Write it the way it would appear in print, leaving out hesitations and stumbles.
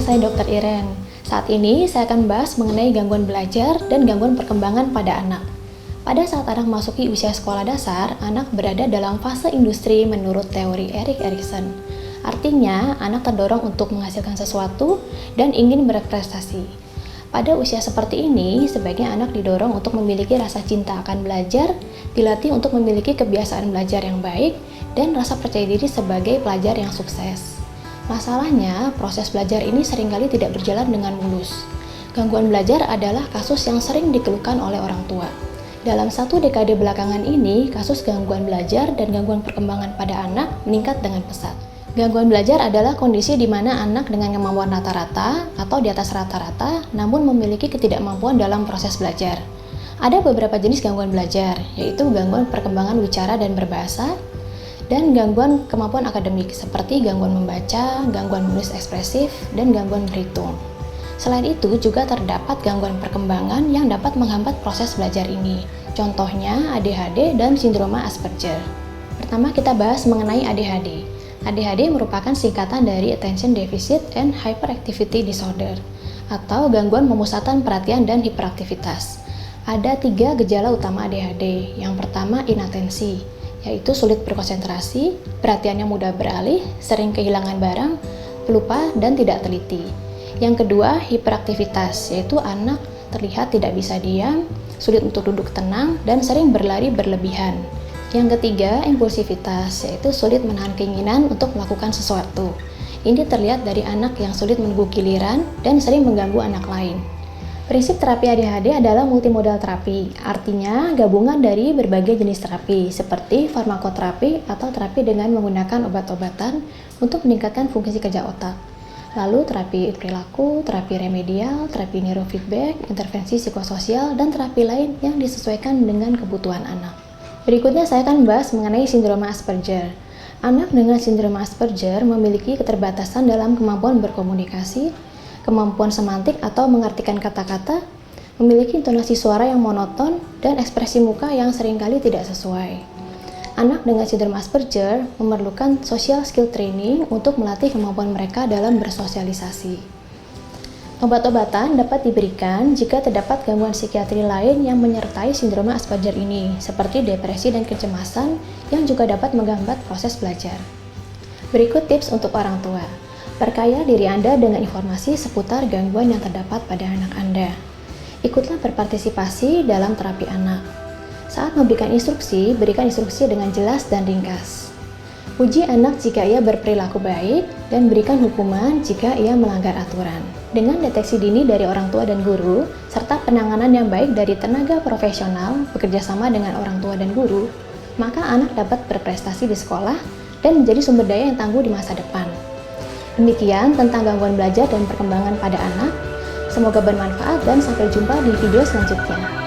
saya Dr. Iren. Saat ini saya akan bahas mengenai gangguan belajar dan gangguan perkembangan pada anak. Pada saat anak memasuki usia sekolah dasar, anak berada dalam fase industri menurut teori Erik Erikson. Artinya, anak terdorong untuk menghasilkan sesuatu dan ingin berprestasi. Pada usia seperti ini, sebaiknya anak didorong untuk memiliki rasa cinta akan belajar, dilatih untuk memiliki kebiasaan belajar yang baik, dan rasa percaya diri sebagai pelajar yang sukses. Masalahnya, proses belajar ini seringkali tidak berjalan dengan mulus. Gangguan belajar adalah kasus yang sering dikeluhkan oleh orang tua. Dalam 1 dekade belakangan ini, kasus gangguan belajar dan gangguan perkembangan pada anak meningkat dengan pesat. Gangguan belajar adalah kondisi di mana anak dengan kemampuan rata-rata atau di atas rata-rata, namun memiliki ketidakmampuan dalam proses belajar. Ada beberapa jenis gangguan belajar, yaitu gangguan perkembangan bicara dan berbahasa, dan gangguan kemampuan akademik seperti gangguan membaca, gangguan menulis ekspresif, dan gangguan berhitung. Selain itu, juga terdapat gangguan perkembangan yang dapat menghambat proses belajar ini. Contohnya ADHD dan sindroma Asperger. Pertama kita bahas mengenai ADHD. ADHD merupakan singkatan dari Attention Deficit and Hyperactivity Disorder atau gangguan pemusatan perhatian dan hiperaktivitas. Ada 3 gejala utama ADHD. Yang pertama inatensi, yaitu sulit berkonsentrasi, perhatiannya mudah beralih, sering kehilangan barang, pelupa, dan tidak teliti. Yang kedua, hiperaktivitas, yaitu anak terlihat tidak bisa diam, sulit untuk duduk tenang, dan sering berlari berlebihan. Yang ketiga, impulsivitas, yaitu sulit menahan keinginan untuk melakukan sesuatu. Ini terlihat dari anak yang sulit menunggu giliran dan sering mengganggu anak lain. Prinsip terapi ADHD adalah multimodal terapi, artinya gabungan dari berbagai jenis terapi seperti farmakoterapi atau terapi dengan menggunakan obat-obatan untuk meningkatkan fungsi kerja otak. Lalu terapi perilaku, terapi remedial, terapi neurofeedback, intervensi psikososial, dan terapi lain yang disesuaikan dengan kebutuhan anak. Berikutnya saya akan membahas mengenai sindroma Asperger. Anak dengan sindroma Asperger memiliki keterbatasan dalam kemampuan berkomunikasi, kemampuan semantik atau mengartikan kata-kata, memiliki intonasi suara yang monoton, dan ekspresi muka yang seringkali tidak sesuai. Anak dengan sindrom Asperger memerlukan social skill training untuk melatih kemampuan mereka dalam bersosialisasi. Obat-obatan dapat diberikan jika terdapat gangguan psikiatri lain yang menyertai sindrom Asperger ini, seperti depresi dan kecemasan yang juga dapat menghambat proses belajar. Berikut tips untuk orang tua. Perkaya diri Anda dengan informasi seputar gangguan yang terdapat pada anak Anda. Ikutlah berpartisipasi dalam terapi anak. Saat memberikan instruksi, berikan instruksi dengan jelas dan ringkas. Uji anak jika ia berperilaku baik dan berikan hukuman jika ia melanggar aturan. Dengan deteksi dini dari orang tua dan guru, serta penanganan yang baik dari tenaga profesional bekerjasama dengan orang tua dan guru, maka anak dapat berprestasi di sekolah dan menjadi sumber daya yang tangguh di masa depan. Demikian tentang gangguan belajar dan perkembangan pada anak. Semoga bermanfaat dan sampai jumpa di video selanjutnya.